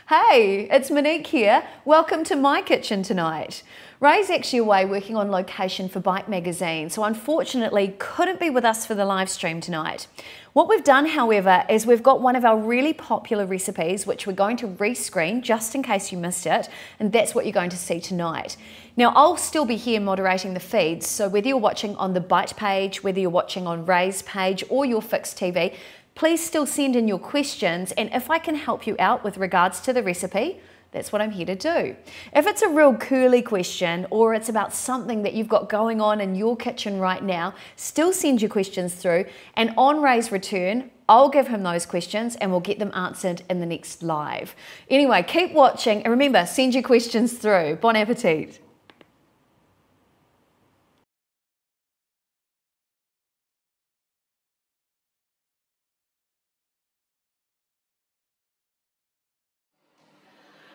Hey, it's Monique here. Welcome to my kitchen tonight. Ray's actually away working on location for Bike Magazine, so unfortunately couldn't be with us for the live stream tonight. What we've done, however, is we've got one of our really popular recipes which we're going to rescreen just in case you missed it, and that's what you're going to see tonight. Now, I'll still be here moderating the feeds, so whether you're watching on the Bite page, whether you're watching on Ray's page or your fixed TV, please still send in your questions, and if I can help you out with regards to the recipe, that's what I'm here to do. If it's a real curly question or it's about something that you've got going on in your kitchen right now, still send your questions through, and on Ray's return, I'll give him those questions and we'll get them answered in the next live. Anyway, keep watching and remember, send your questions through. Bon appetit.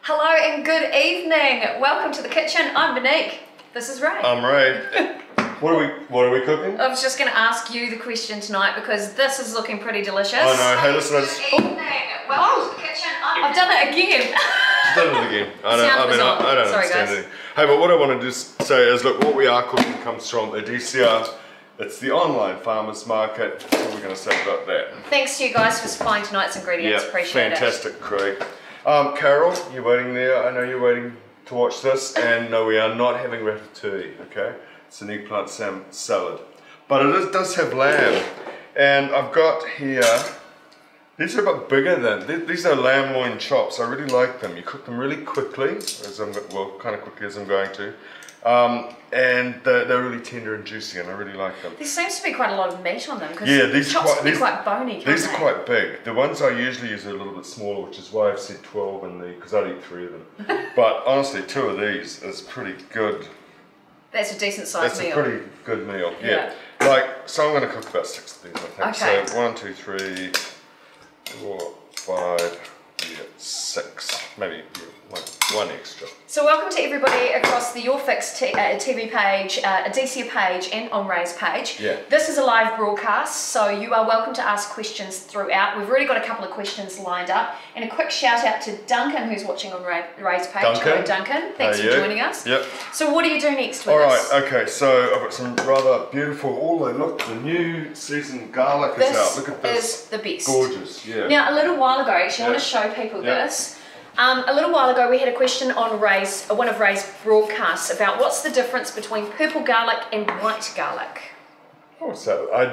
Hello and good evening. Welcome to the kitchen. I'm Monique. This is Ray. I'm Ray. What are we cooking? I was just going to ask you the question tonight because this is looking pretty delicious. I know. Hey, listen. Good evening. Welcome to the kitchen. I've done it again. You've done it again. I don't Sorry, understand guys. it. Hey, but what I want to just say is, look, what we are cooking comes from Adisia. It's the online farmers market. What we're going to say about that? Thanks to you guys for supplying tonight's ingredients. Yeah, Appreciate fantastic crew. Carol, you're waiting there. I know you're waiting to watch this. And no, we are not having ratatouille, okay? It's an eggplant salad. But it does have lamb. And I've got here, these are a bit bigger than, these are lamb loin chops. I really like them. You cook them really quickly, kind of quickly as I'm going to. And they're really tender and juicy, and I really like them. There seems to be quite a lot of meat on them because these chops can be quite bony, These are quite big. The ones I usually use are a little bit smaller, which is why I've said 12 in because I'd eat 3 of them. But honestly, 2 of these is pretty good. That's a decent sized meal. That's a pretty good meal, yeah. So I'm going to cook about 6 of these, I think. Okay. So 1, 2, 3, 4, 5, 6, maybe one extra. So welcome to everybody across the Your Fix TV page, Adisia page and on Ray's page. Yeah. This is a live broadcast, so you are welcome to ask questions throughout. We've already got a couple of questions lined up. And a quick shout out to Duncan, who's watching on Ray's page. Duncan. Hello Duncan, thanks for joining us. Yep. So what do you do next with this? Alright, okay, so I've got some rather beautiful, look, the new seasoned garlic is out. Look at this. This is the best. Gorgeous, yeah. Now a little while ago, actually I want to show people this. A little while ago we had a question on one of Ray's broadcasts about what's the difference between purple garlic and white garlic. Oh, so I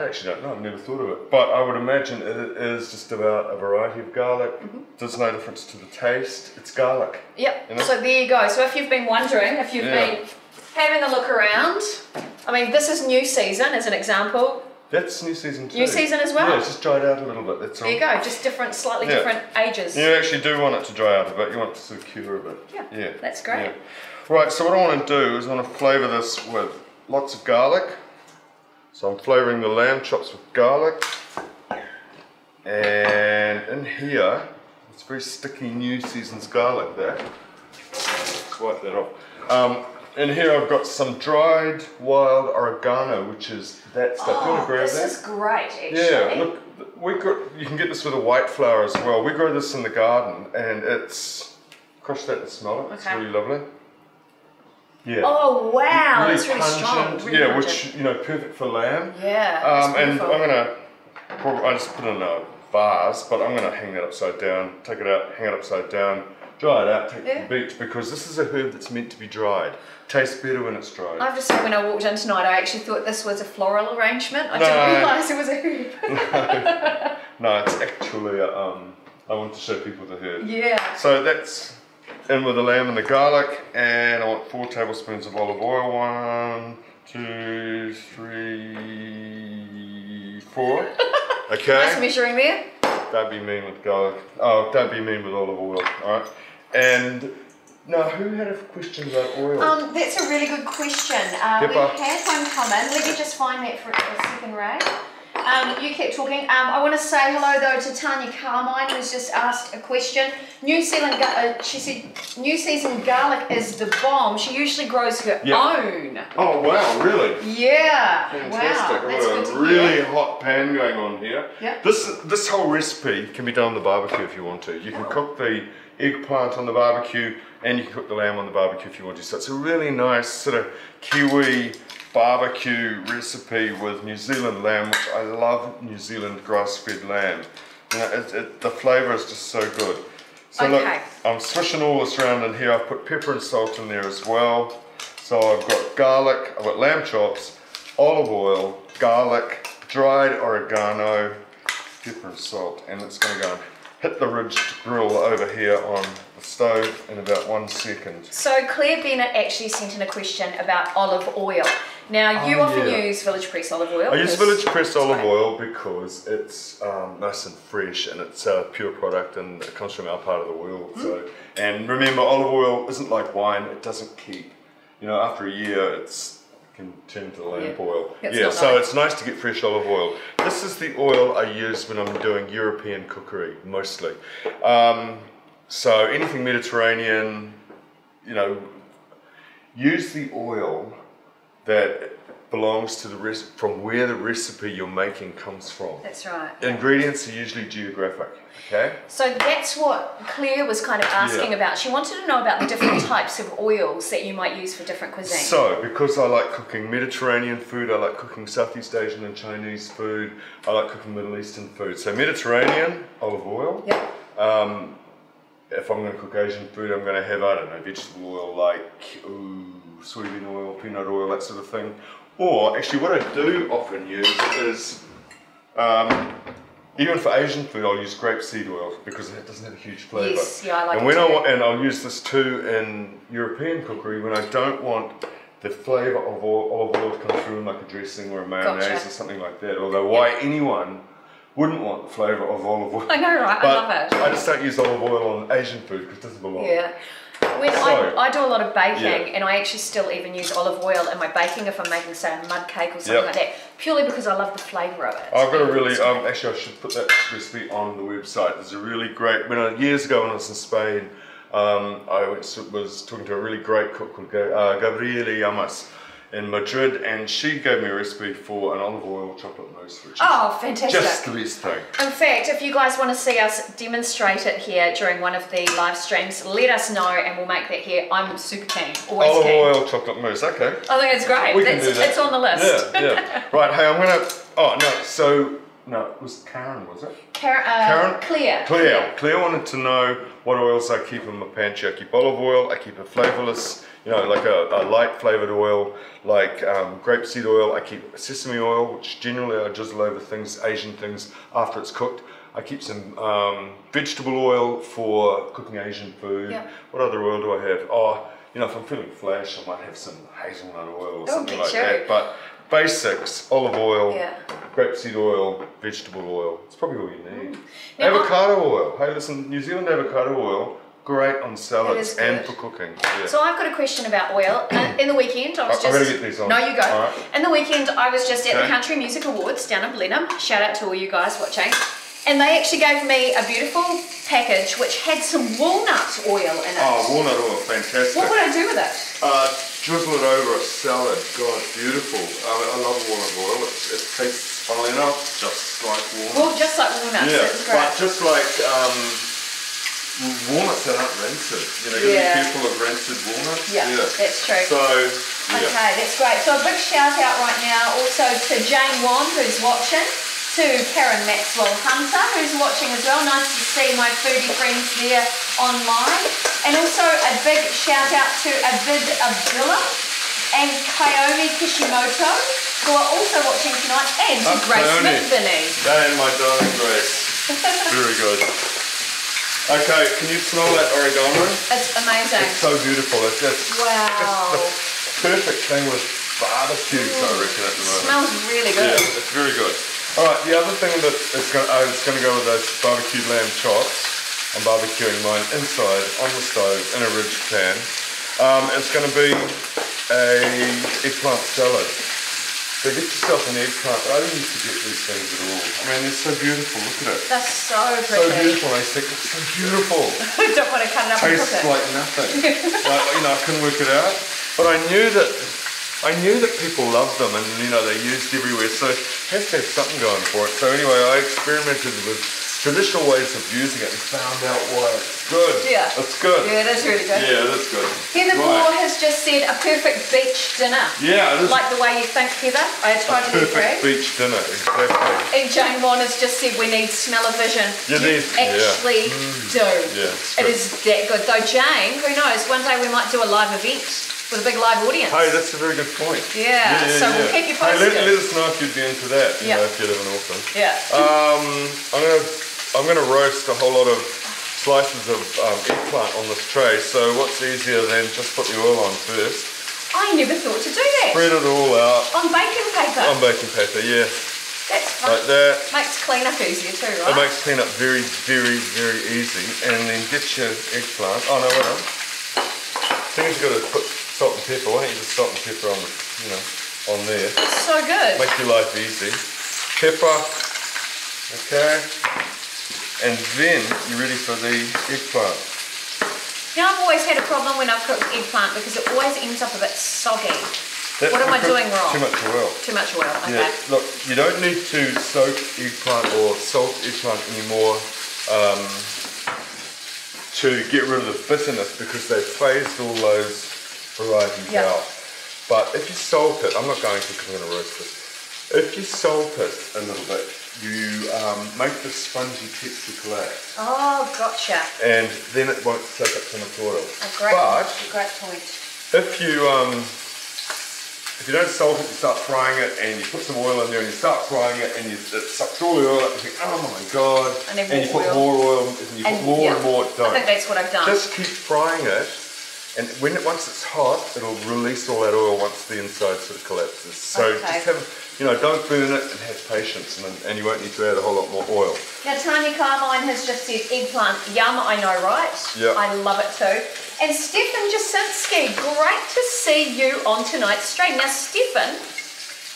actually don't know, I've never thought of it. But I would imagine it is just about a variety of garlic. There's no difference to the taste, it's garlic. Yep, you know? So there you go. So if you've been wondering, if you've been having a look around, I mean this is new season as an example. That's new season too. New season as well? Yeah, it's just dried out a little bit, that's all. There you go, just slightly different ages. You actually do want it to dry out a bit, you want it to sort of cure a bit. Yeah, that's great. Yeah. Right, so what I want to do is I want to flavour this with lots of garlic. So I'm flavouring the lamb chops with garlic. And in here, it's very sticky new season's garlic there. Let's wipe that off. In here I've got some dried wild oregano, which is that stuff. Do you want to grab that? This is great, actually. Yeah, look, you can get this with a white flour as well. We grow this in the garden, and it's, crush that and smell it. It's really lovely. Yeah. Oh wow, really that's really pungent. strong. Really which perfect for lamb. Yeah. And I just put it in a vase, but I'm gonna hang that upside down. Take it out, hang it upside down. Dry it out, take it to the beach, because this is a herb that's meant to be dried. Tastes better when it's dried. I have to say, when I walked in tonight, I actually thought this was a floral arrangement. I didn't realise it was a herb. No, it's actually I want to show people the herb. Yeah. So that's in with the lamb and the garlic, and I want 4 tablespoons of olive oil. 1, 2, 3, 4. Okay. Nice measuring there. Don't be mean with garlic. Oh, don't be mean with olive oil. All right. And now, who had a question about oil? That's a really good question. We had one come in. Let me just find that for a second, Ray. You keep talking. I want to say hello though to Tanya Carmine, who's just asked a question. She said New Season garlic is the bomb. She usually grows her own. Oh wow, really? Yeah. Fantastic. Wow, that's good to really hear. hot pan going on here. Yeah. This whole recipe can be done on the barbecue if you want to. You can cook the eggplant on the barbecue, and you can cook the lamb on the barbecue if you want to. So it's a really nice sort of Kiwi barbecue recipe with New Zealand lamb, which I love New Zealand grass-fed lamb. You know, the flavour is just so good. So look, I'm swishing all this around in here. I've put pepper and salt in there as well. So I've got garlic, I've got lamb chops, olive oil, garlic, dried oregano, pepper and salt, and it's going to go and hit the ridged grill over here on the stove in about 1 second. So Claire Bennett actually sent in a question about olive oil. Now you often use Village Press olive oil. I use Village Press olive oil because it's nice and fresh, and it's a pure product, and it comes from our part of the world. So, and remember, olive oil isn't like wine; it doesn't keep. You know, after a year, it can turn to lamp oil. So it's nice to get fresh olive oil. This is the oil I use when I'm doing European cookery, mostly. So anything Mediterranean, you know, use the oil that belongs to from where the recipe you're making comes from. That's right. Ingredients are usually geographic, okay? So that's what Claire was kind of asking about. She wanted to know about the different types of oils that you might use for different cuisines. So, because I like cooking Mediterranean food, I like cooking Southeast Asian and Chinese food, I like cooking Middle Eastern food. So Mediterranean, olive oil. Yep. If I'm going to cook Asian food, I'm going to have, I don't know, vegetable oil like soybean oil, peanut oil, that sort of thing. Or actually what I do often use is, even for Asian food, I'll use grapeseed oil because it doesn't have a huge flavour. Yes, yeah, I like and it too. And I'll use this too in European cookery when I don't want the flavour of olive oil to come through in like a dressing or a mayonnaise or something like that. Although why anyone wouldn't want the flavour of olive oil. I know, right? But I love it. I just don't use olive oil on Asian food because it doesn't belong. Yeah. When I do a lot of baking, and I actually still even use olive oil in my baking if I'm making, say, a mud cake or something like that, purely because I love the flavour of it. I've got a really, actually I should put that recipe on the website. There's a really great, years ago when I was in Spain, I was talking to a really great cook called Gabriele Llamas in Madrid, and she gave me a recipe for an olive oil chocolate mousse, which is fantastic. Just the best thing. In fact, if you guys want to see us demonstrate it here during one of the live streams, let us know and we'll make that here. I'm super keen. Always keen. Olive oil chocolate mousse, okay. I think it's great. We can do that. It's on the list. Yeah. Right, hey, I'm gonna, no, it was Karen, was it? Karen? Claire. Claire wanted to know what oils I keep in my pantry. I keep olive oil, I keep a flavourless, like a light flavoured oil, like grapeseed oil. I keep sesame oil, which generally I drizzle over things, Asian things, after it's cooked. I keep some vegetable oil for cooking Asian food. Yep. What other oil do I have? If I'm feeling flash, I might have some hazelnut oil or something like that. But basics, olive oil, grapeseed oil, vegetable oil. It's probably all you need. Now, avocado oil. Hey, listen, New Zealand avocado oil, great on salads and for cooking. Yeah. So I've got a question about oil. In the weekend, I was just... I've got to get these on. No, you go. Right. In the weekend, I was just at the Country Music Awards down in Blenheim. Shout out to all you guys watching. And they actually gave me a beautiful package which had some walnut oil in it. Oh, walnut oil, fantastic. What would I do with it? Drizzle it over a salad. God, beautiful. I love walnut oil. It tastes, funnily enough, just like walnuts. Well, just like walnuts. Yeah, it's great. but just like walnuts that aren't rinsed. You gotta be careful of rinsed walnuts. Yeah, that's true. So, okay, that's great. So a big shout out right now also to Jane Wan, who's watching. To Karen Maxwell Hunter, who's watching as well. Nice to see my foodie friends there online. And also a big shout out to Avid Abdullah and Kaomi Kishimoto, who are also watching tonight, and to Grace McVinnie. And my darling Grace. Very good. Okay, can you smell that oregano? It's amazing. It's so beautiful. It's the perfect thing with barbecues, I reckon, at the moment. Smells really good. Yeah, it's very good. Alright, the other thing that is going to go with those barbecued lamb chops, I'm barbecuing mine inside on the stove in a ridged pan. It's going to be a eggplant salad. So get yourself an eggplant. I don't used to get these things at all. I mean, they're so beautiful. Look at it. That's so pretty. So beautiful. I think it's so beautiful. I don't want to cut it up and cook it. Tastes like nothing. I couldn't work it out. But I knew that people loved them, and they're used everywhere, so it has to have something going for it. So anyway, I experimented with traditional ways of using it and found out why it's good. Yeah. It's good. Yeah, that's really good. Yeah, that's good. Heather Moore has just said a perfect beach dinner. Yeah, it is. Like the way you think, Heather. I totally agree. Perfect beach dinner, exactly. And Jane Wan has just said we need smell-o-vision. You actually do. Yeah, it is that good. Though Jane, who knows, one day we might do a live event with a big live audience. Hey, that's a very good point. Yeah, so we'll keep you posted. Hey, let us know if you'd be into that, you know, if you live in Auckland. Yeah. I'm gonna roast a whole lot of slices of eggplant on this tray, so what's easier than just put the oil on first. I never thought to do that. Spread it all out. On baking paper? On baking paper, yeah. That's fun. Like that. Makes cleanup easier too, right? It makes cleanup very, very, very easy. And then get your eggplant. Oh no, wait on. I think you've got to put salt and pepper. Why don't you just salt and pepper on the, on there. It's so good. Make your life easy. Pepper. Okay. And then you're ready for the eggplant. You know, I've always had a problem when I've cooked eggplant because it always ends up a bit soggy. What am I doing wrong? Too much oil. Too much oil, okay. Yeah, look, you don't need to soak eggplant or salt eggplant anymore to get rid of the bitterness because they've phased all those varieties out. But if you salt it, I'm not going to because I'm going to roast this. If you salt it a little bit, you make the spongy texture collapse. Oh, gotcha. And then it won't soak up so much oil. Great point. If you don't salt it, you start frying it, and you put some oil in there, and you start frying it, and it sucks all the oil up, and you think, oh my god, and you put more oil, and you put more and more. Don't. I think that's what I've done. Just keep frying it, and once it's hot, it'll release all that oil once the inside sort of collapses. So just have, don't burn it and have patience, and you won't need to add a whole lot more oil. Now, Tanya Carmine has just said eggplant, yum, I know, right? Yeah. I love it too. And Stefan Jasinski, great to see you on tonight's stream. Now, Stefan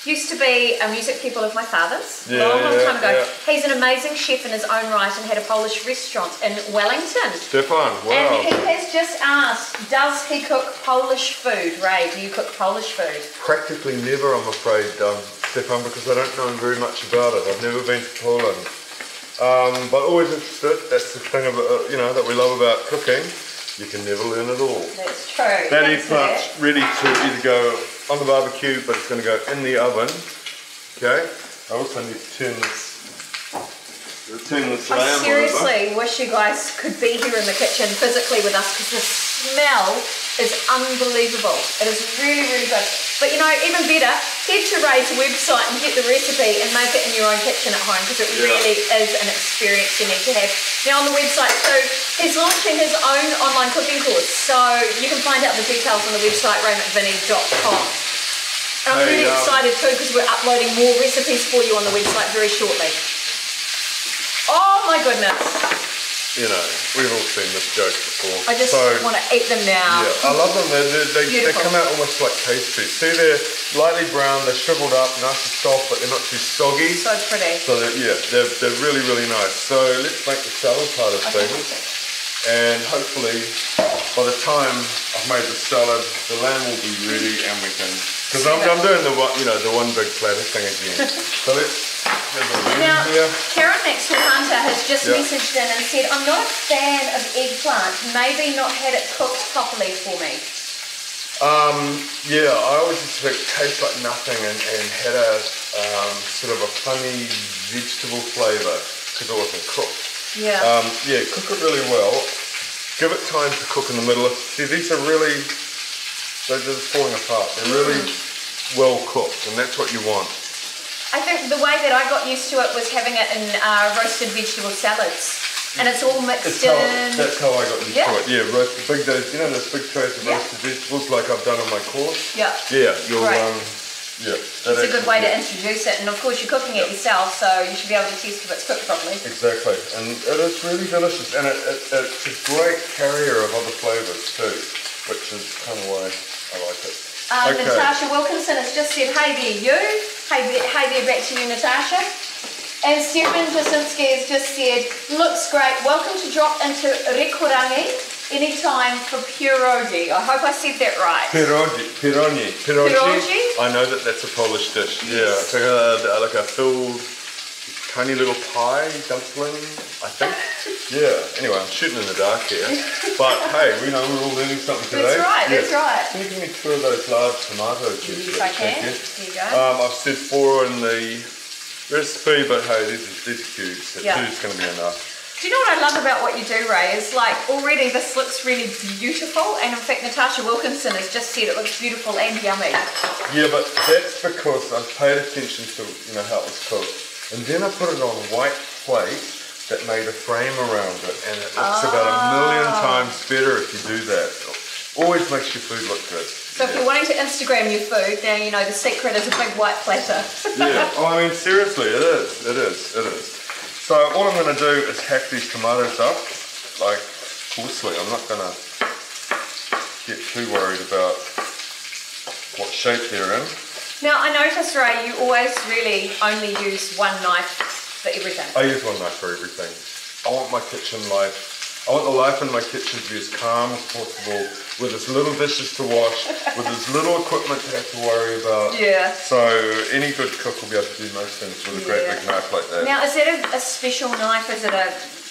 used to be a music pupil of my father's, long time ago. Yeah. He's an amazing chef in his own right and had a Polish restaurant in Wellington. Stefan, wow. And he has just asked, does he cook Polish food? Ray, do you cook Polish food? Practically never, I'm afraid, Stefan, because I don't know very much about it. I've never been to Poland. But always interested. That's the thing about, that we love about cooking. You can never learn it all. That's true. That eggplant's ready to either go on the barbecue, but it's going to go in the oven. Okay. I also need to turn this lamb over. I seriously wish you guys could be here in the kitchen physically with us because the smell is unbelievable. It is really, really good. But even better, head to Ray's website and get the recipe and make it in your own kitchen at home because it really is an experience you need to have. Now on the website too, he's launching his own online cooking course. So you can find out the details on the website, raymcvinnie.com. And I'm really excited too because we're uploading more recipes for you on the website very shortly. Oh my goodness. We've all seen this joke before. I just want to eat them now. Yeah, I love them. They come out almost like pastries. See, they're lightly brown, they're shriveled up, nice and soft, but they're not too soggy. So pretty. So they're really, really nice. So let's make the salad part of things. And hopefully, by the time I've made the salad, the lamb will be ready, and we can. Because I'm doing the one big platter thing again. So let's. Now, Karen Maxwell Hunter has just messaged in and said, I'm not a fan of eggplant. Maybe not had it cooked properly for me. I always used to think it tastes like nothing and had a sort of a funny vegetable flavour because it wasn't cooked. Cook it really well. Give it time to cook in the middle. See, these are really, they're just falling apart. They're really well cooked, and that's what you want. I think the way that I got used to it was having it in roasted vegetable salads. And it's all mixed in. That's how I got used to it. Yeah, roasted those big trays of roasted vegetables like I've done on my course. Yeah. Yeah, you'll it's a good way to introduce it, and of course you're cooking it yourself, so you should be able to test if it's cooked properly. Exactly, and it is really delicious, and it's a great carrier of other flavours too, which is kind of why I like it. Natasha Wilkinson has just said, hey there you. Hey there, back to you, Natasha. And Stephen Jasinski has just said, looks great. Welcome to drop into Rekurangi anytime for pierogi. I hope I said that right. Pierogi. I know that's a Polish dish. Yes. Yeah, it's like a filled tiny little pie dumpling, I think. Yeah, anyway, I'm shooting in the dark here. But hey, we're all learning something today. That's right, that's right. Can you give me 2 of those large tomatoes? Yes, I can. There you go. I've said 4 in the recipe, but hey, these are cute, so 2 is going to be enough. Do you know what I love about what you do, Ray? Is like already this looks really beautiful, and in fact Natasha Wilkinson has just said it looks beautiful and yummy. Yeah, but that's because I've paid attention to how it was cooked, and then I put it on a white plate that made a frame around it, and it looks about 1,000,000 times better if you do that. It always makes your food look good. So if you're wanting to Instagram your food, now you know the secret is a big white platter. Yeah, I mean seriously, it is. So all I'm going to do is hack these tomatoes up, like coarsely. I'm not going to get too worried about what shape they're in. Now I noticed, Ray, you always really only use one knife for everything. I use one knife for everything. I want my kitchen life, I want the life in my kitchen to be as calm as possible, with as little dishes to wash, with as little equipment to have to worry about. Yeah. So any good cook will be able to do most things with a great big knife like that. Now is that a special knife? Is it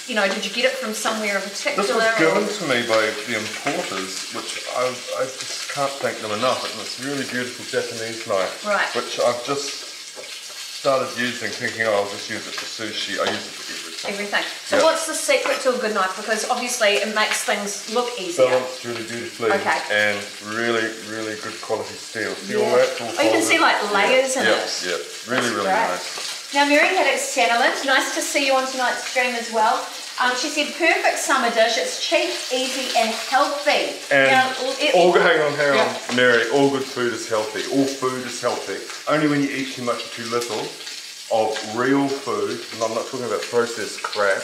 did you get it from somewhere in particular? This was given to me by the importers, which I just can't thank them enough. And it's a really beautiful Japanese knife, which I've just started using, thinking, I'll just use it for sushi. I use it for everything. So what's the secret to a good knife? Because obviously it makes things look easier. Balanced really beautifully, and really, really good quality steel. See all that? You can see like layers in it. Yeah, really, really nice. Now Mary had it Saniland. Nice to see you on tonight's stream as well. She said, perfect summer dish. It's cheap, easy, and healthy. And hang on, Mary. All good food is healthy. All food is healthy. Only when you eat too much or too little of real food, and I'm not talking about processed crap,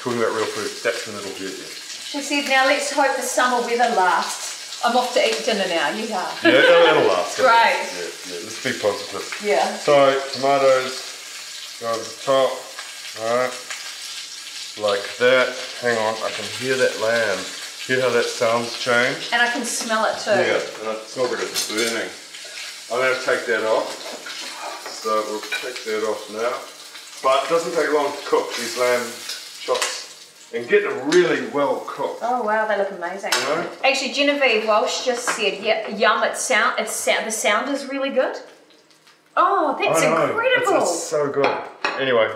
talking about real food, that's when it'll hurt you. She said, now let's hope the summer weather lasts. I'm off to eat dinner now. You are. Yeah, that'll last. Great. Yeah, let's be positive. Yeah. So, tomatoes go over the top. Alright. Like that. Hang on, I can hear that lamb. Hear how that sounds change? And I can smell it too. Yeah, and I smell like it's burning. I'm going to take that off. So we'll take that off now. But it doesn't take long to cook these lamb chops and get them really well cooked. Oh wow, they look amazing. Actually, Genevieve Walsh just said, yum, the sound is really good. Oh, that's incredible. It's so good. Anyway,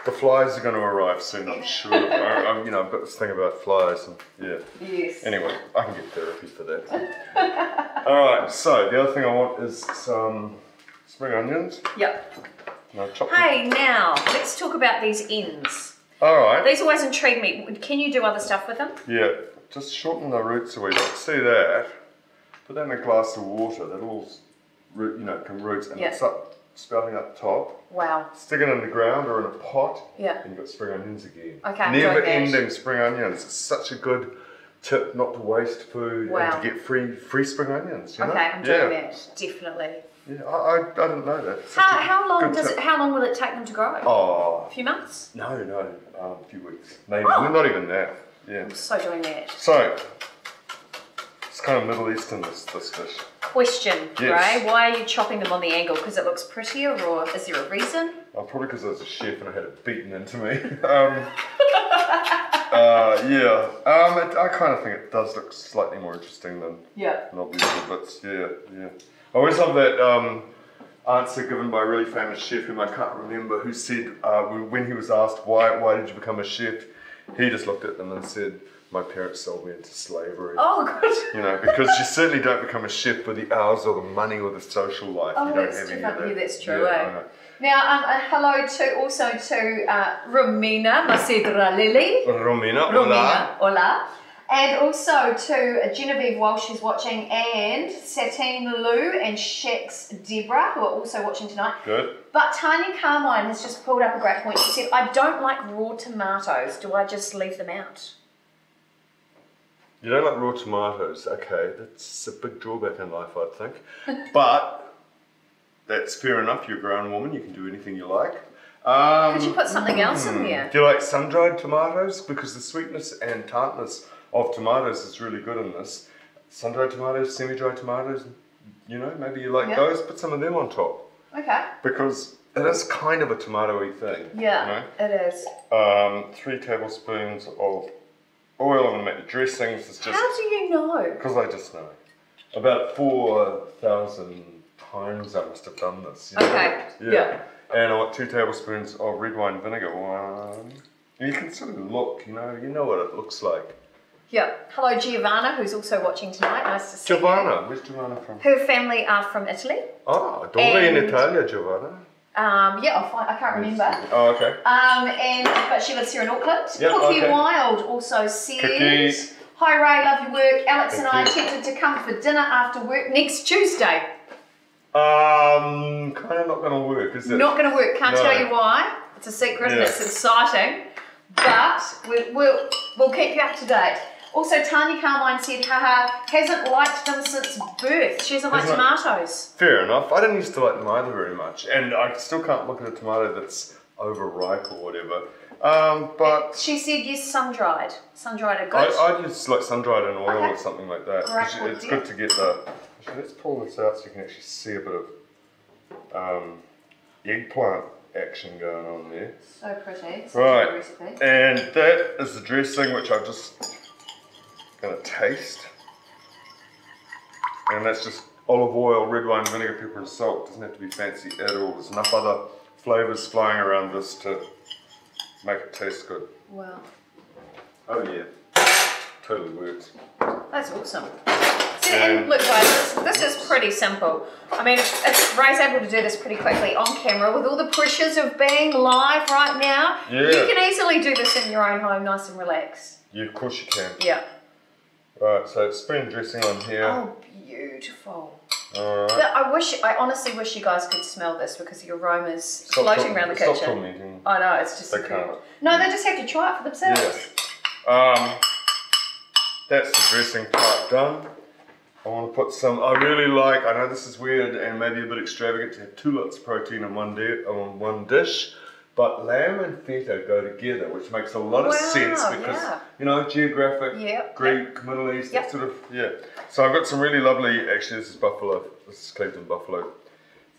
the flies are going to arrive soon, I'm sure. I've got this thing about flies, and Yes. Anyway, I can get therapy for that. All right. So the other thing I want is some spring onions. Yep. Chop hey, now let's talk about these ends. All right. These always intrigue me. Can you do other stuff with them? Yeah. Just shorten the roots a wee bit. See that? Put that in a glass of water. That all can roots, and it's up. Sprouting up top. Wow. Stick it in the ground or in a pot. Yeah. And you've got spring onions again. Okay. Never ending spring onions. It's such a good tip not to waste food and to get free spring onions. You know? I'm doing that. Definitely. Yeah, I didn't know that. How long will it take them to grow? Oh. A few months? No, a few weeks. Maybe not even that. Yeah. I'm so doing that. So it's kind of Middle Eastern this dish. Question, Ray, why are you chopping them on the angle? Because it looks prettier, or is there a reason? Probably because I was a chef and I had it beaten into me. I kind of think it does look slightly more interesting than obviously bits. Yeah. I always love that answer given by a really famous chef whom I can't remember, who said when he was asked why did you become a chef, he just looked at them and said, my parents sold me into slavery. Oh, good. Because you certainly don't become a chef for the hours or the money or the social life. Oh, you don't have any of that. Yeah, that's true. Now, hello to Romina Masidra Lily. Romina, hola. And also to Genevieve Walsh, who's watching, and Satine Lou and Shax Deborah, who are also watching tonight. Good. But Tanya Carmine has just pulled up a great point. She said, I don't like raw tomatoes. Do I just leave them out? You don't like raw tomatoes, okay, that's a big drawback in life, I think. But that's fair enough, you're a grown woman, you can do anything you like. Could you put something else in there? Do you like sun-dried tomatoes? Because the sweetness and tartness of tomatoes is really good in this. Sun-dried tomatoes, semi-dried tomatoes, maybe you like those, put some of them on top. Okay. Because it is kind of a tomato-y thing. Yeah, it is. 3 tablespoons of oil. I'm going to make the dressing. This is just, how do you know? because I just know. About 4,000 times I must have done this. You know? Okay. Yeah. And I want 2 tablespoons of red wine vinegar. You can sort of look, you know what it looks like. Yeah. Hello, Giovanna, who's also watching tonight. Nice to see you. Giovanna, where's Giovanna from? Her family are from Italy. Oh, dove in Italia, Giovanna? Yeah, I can't remember. Oh, okay. But she lives here in Auckland. Yep, Cookie okay. Wild also says, Cookie. Hi Ray, love your work. Alex and I are Cookie. tempted to come for dinner after work next Tuesday. Kind of not going to work, is it? Not going to work. Can't No. tell you why. It's a secret and Yeah. it's exciting. But we'll keep you up to date. Also, Tanya Carmine said, haha, hasn't liked them since birth. She doesn't like tomatoes. Fair enough. I didn't used to like them either very much. And I still can't look at a tomato that's overripe or whatever. But She said, yes, sun-dried. Sun-dried are good. I'd use like sun-dried in oil Okay. or something like that. Great 'Cause it's idea. good to get the... Actually, let's pull this out so you can actually see a bit of eggplant action going on there. So pretty. Such a Right, good recipe. and that is the dressing which I'm just going to taste. And that's just olive oil, red wine, vinegar, pepper and salt. Doesn't have to be fancy at all. There's enough other flavours flying around this to make it taste good. Wow. Oh yeah, totally works. That's awesome. See, and look guys, this is pretty simple. I mean, Ray's able to do this pretty quickly on camera with all the pressures of being live right now. Yeah. You can easily do this in your own home, nice and relaxed. Yeah, of course you can. Yeah. Right, so it's spring dressing on here. Oh, beautiful. Alright. I honestly wish you guys could smell this because the aroma's floating around the kitchen. Stop tormenting. I know, it's just They incredible. can't. No, they just have to try it for themselves. Yeah. That's the dressing part done. I want to put some, I really like, I know this is weird and maybe a bit extravagant to have 2 lots of protein in one dish, but lamb and feta go together, which makes a lot of sense because, you know, geographic, Greek, Middle East, that sort of, So I've got some really lovely, actually this is buffalo, this is Cleveland buffalo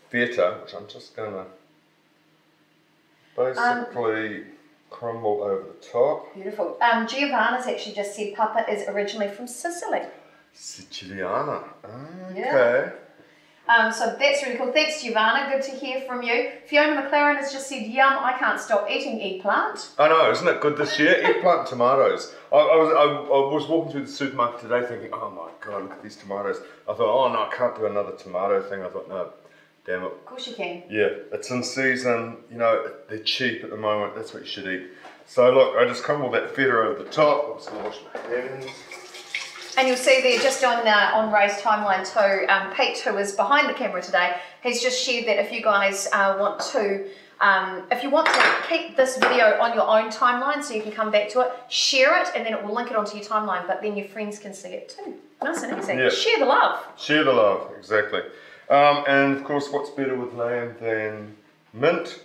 feta, which I'm just going to basically crumble over the top. Beautiful. Giovanna's actually just said Papa is originally from Sicily. Siciliana. Okay. Yeah. So that's really cool. Thanks, Giovanna. Good to hear from you. Fiona McLaren has just said, yum, I can't stop eating eggplant. I know, isn't it good this year? Eggplant tomatoes. I was walking through the supermarket today thinking, oh my God, look at these tomatoes. I thought, oh no, I can't do another tomato thing. I thought, no, damn it. Of course you can. Yeah, it's in season. You know, they're cheap at the moment. That's what you should eat. So look, I just crumbled that feta over the top. I'm just going to wash my hands. And you'll see there just on Ray's timeline too, Pete, who is behind the camera today, has just shared that if you guys want to keep this video on your own timeline so you can come back to it, share it and then it will link it onto your timeline, but then your friends can see it too. Nice and easy. Yeah. Share the love. Share the love, exactly. And of course, what's better with lamb than mint?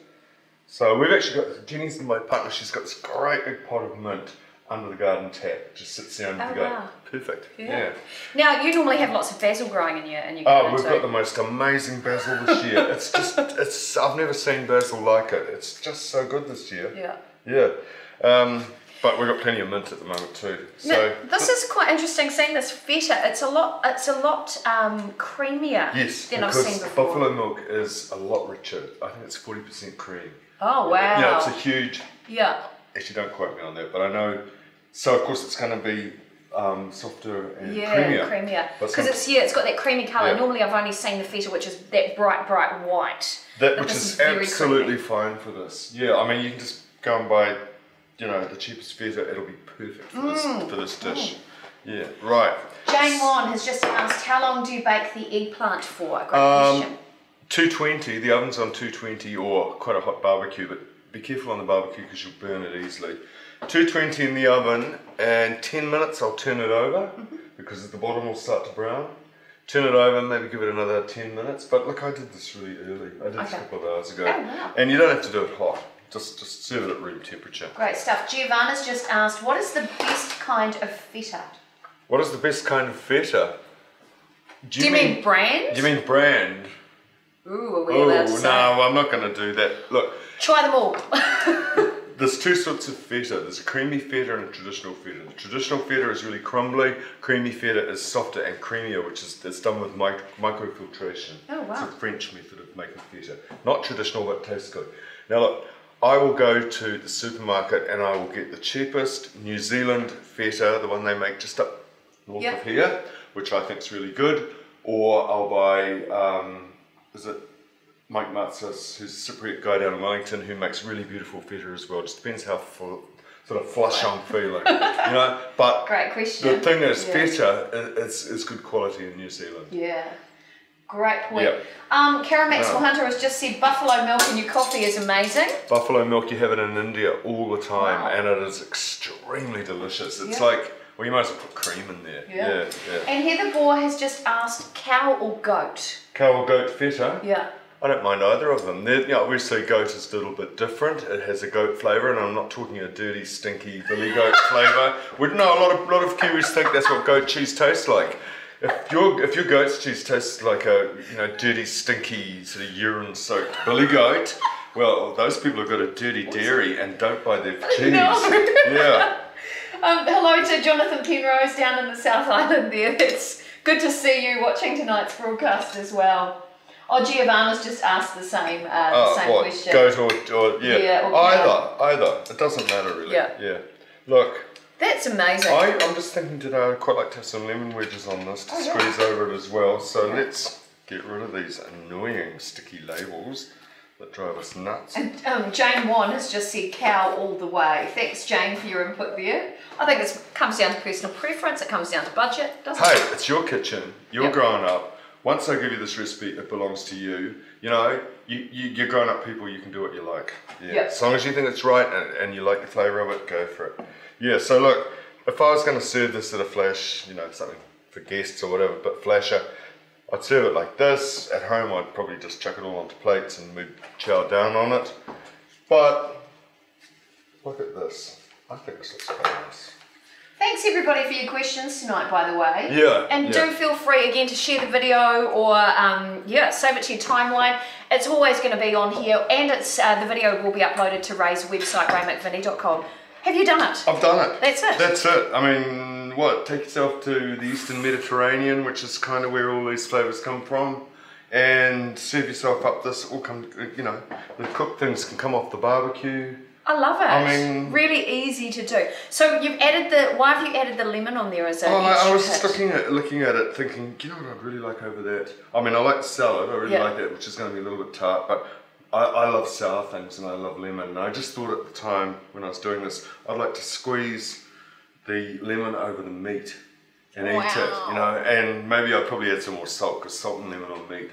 So we've actually got, Jenny's my partner, she's got this great big pot of mint under the garden tap. It just sits there under the garden. Wow. Perfect. Yeah. Now, you normally have lots of basil growing in your garden we've got the most amazing basil this year. It's just, I've never seen basil like it. It's just so good this year. Yeah. Yeah. But we've got plenty of mint at the moment too. So now, this is quite interesting seeing this feta. It's a lot creamier than I've seen before. Buffalo milk is a lot richer. I think it's 40% cream. Oh wow. Yeah, it's a huge. Yeah. Actually, don't quote me on that, but I know. So of course it's going to be softer and creamier. Because it's got that creamy colour. Yeah. Normally I've only seen the feta, which is that bright white. Which is absolutely fine for this. Yeah, I mean you can just go and buy, you know, the cheapest feta. It'll be perfect for this dish. Yeah, right. Jane Wan has just asked, how long do you bake the eggplant for? Great question. 220. The oven's on 220 or quite a hot barbecue, but be careful on the barbecue because you'll burn it easily. 220 in the oven, and 10 minutes I'll turn it over because the bottom will start to brown. Turn it over, maybe give it another 10 minutes. But look, I did this really early. I did this a couple of hours ago. Oh, wow. And you don't have to do it hot. Just serve it at room temperature. Great stuff. Giovanna's just asked, what is the best kind of feta? What is the best kind of feta? Do you mean brand? Do you mean brand? Ooh, are we allowed to say? No, I'm not going to do that. Look. Try them all. There's two sorts of feta. There's a creamy feta and a traditional feta. The traditional feta is really crumbly. Creamy feta is softer and creamier, which is it's done with microfiltration. Oh, wow. It's a French method of making feta. Not traditional, but tastes good. Now look, I will go to the supermarket and I will get the cheapest New Zealand feta, the one they make just up north of here, which I think is really good. Or I'll buy, is it Mike Matsas, who's a Cypriot guy down in Wellington, who makes really beautiful feta as well. It just depends how sort of flush I'm feeling, you know. But great question. The thing is, feta is good quality in New Zealand. Yeah, great point. Yep. Karen Maxwell Hunter has just said buffalo milk in your coffee is amazing. Buffalo milk, you have it in India all the time, Wow. and it is extremely delicious. It's like, well, you might as well put cream in there. Yeah. And Heather Bohr has just asked cow or goat? Cow or goat feta? Yeah. I don't mind either of them. Obviously goat is a little bit different. It has a goat flavour, and I'm not talking a dirty, stinky billy goat flavour. No, a lot of Kiwis think that's what goat cheese tastes like. If your goat's cheese tastes like a dirty, stinky, sort of urine-soaked billy goat, well, those people have got a dirty dairy and don't buy their cheese. No. Yeah. Hello to Jonathan Penrose down in the South Island there. It's good to see you watching tonight's broadcast as well. Oh, Giovanna's just asked the same question. Goat or either. It doesn't matter really. Yeah. Look. That's amazing. I'm just thinking today I'd quite like to have some lemon wedges on this to squeeze over it as well. So let's get rid of these annoying sticky labels that drive us nuts. And Jane Wan has just said cow all the way. Thanks, Jane, for your input there. I think it comes down to personal preference. It comes down to budget, doesn't it? Hey, it's your kitchen. You're growing up. Once I give you this recipe, it belongs to you. You know, you're grown-up people, you can do what you like. Yeah. As long as you think it's right and you like the flavour of it, go for it. Yeah, so look, if I was going to serve this at a flash, something for guests or whatever, but flasher, I'd serve it like this. At home, I'd probably just chuck it all onto plates and we'd chow down on it. But look at this. I think this looks quite nice. Thanks everybody for your questions tonight, by the way. Yeah. And do feel free again to share the video or save it to your timeline. It's always going to be on here, and it's the video will be uploaded to Ray's website, raymcvinnie.com. Have you done it? I've done it. That's it. That's it. I mean, take yourself to the Eastern Mediterranean, which is kind of where all these flavours come from, and serve yourself up this. All come, the cooked things can come off the barbecue. I love it. I mean, really easy to do. So you've added why have you added the lemon on there as a I was just looking at it thinking, you know what I'd really like over that? I mean, I like the salad, I really like that, which is going to be a little bit tart, but I love sour things and I love lemon. And I just thought at the time when I was doing this, I'd like to squeeze the lemon over the meat and eat it, and maybe I'd probably add some more salt, because salt and lemon on meat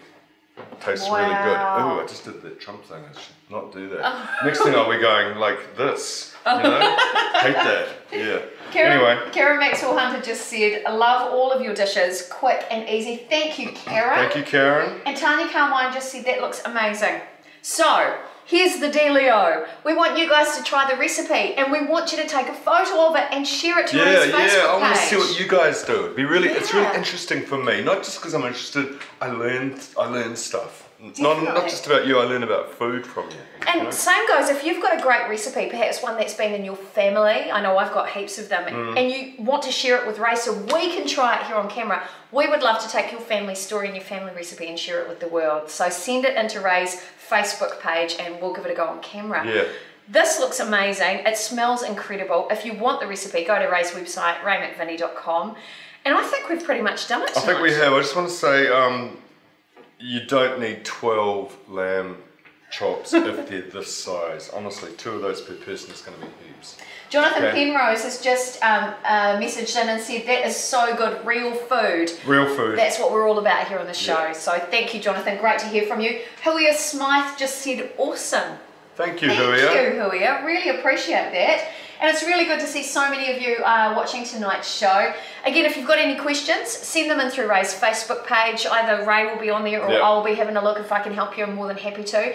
tastes really good. Ooh, I just did the Trump thing. I should not do that. Next thing I'll be going like this. Hate that. Yeah. Karen Maxwell Hunter just said, I love all of your dishes, quick and easy. Thank you, Karen. Thank you, Karen. And Tanya Carmine just said, that looks amazing. So, here's the dealio. We want you guys to try the recipe, and we want you to take a photo of it and share it to our Facebook page. I want to see what you guys do. It's really interesting for me. Not just because I'm interested. I learn stuff. Not just about you. I learn about food from you. And same goes if you've got a great recipe, perhaps one that's been in your family. I know I've got heaps of them, and you want to share it with Ray so we can try it here on camera. We would love to take your family story and your family recipe and share it with the world. So send it into Ray's Facebook page and we'll give it a go on camera. Yeah. This looks amazing. It smells incredible. If you want the recipe, go to Ray's website, raymcvinnie.com. And I think we've pretty much done it tonight. I think we have. I just want to say, you don't need 12 lamb chops if they're this size. Honestly, 2 of those per person is going to be heaps. Jonathan Penrose has just messaged in and said, that is so good, real food. Real food. That's what we're all about here on the show. So thank you, Jonathan. Great to hear from you. Huia Smythe just said, awesome. Thank you, Huia. Thank you, Huia. Really appreciate that. And it's really good to see so many of you watching tonight's show. Again, if you've got any questions, send them in through Ray's Facebook page. Either Ray will be on there or I'll be having a look. If I can help you, I'm more than happy to.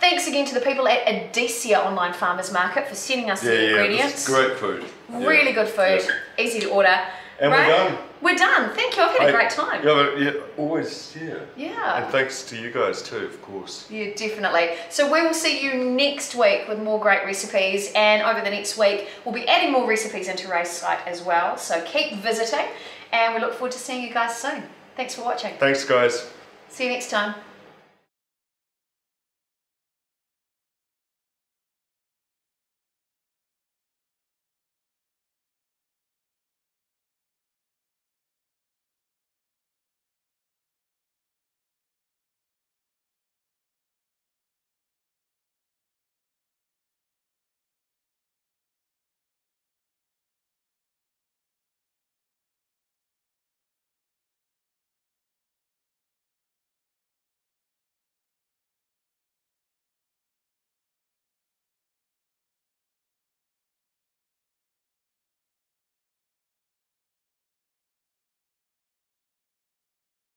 Thanks again to the people at Adessia Online Farmers Market for sending us the ingredients. Great food. Really good food, easy to order. And right? we're done. We're done. Thank you. I've had a great time. Yeah, always, yeah. Yeah. And thanks to you guys too, of course. Yeah, definitely. So we will see you next week with more great recipes, and over the next week we'll be adding more recipes into Ray's site as well. So keep visiting, and we look forward to seeing you guys soon. Thanks for watching. Thanks, guys. See you next time.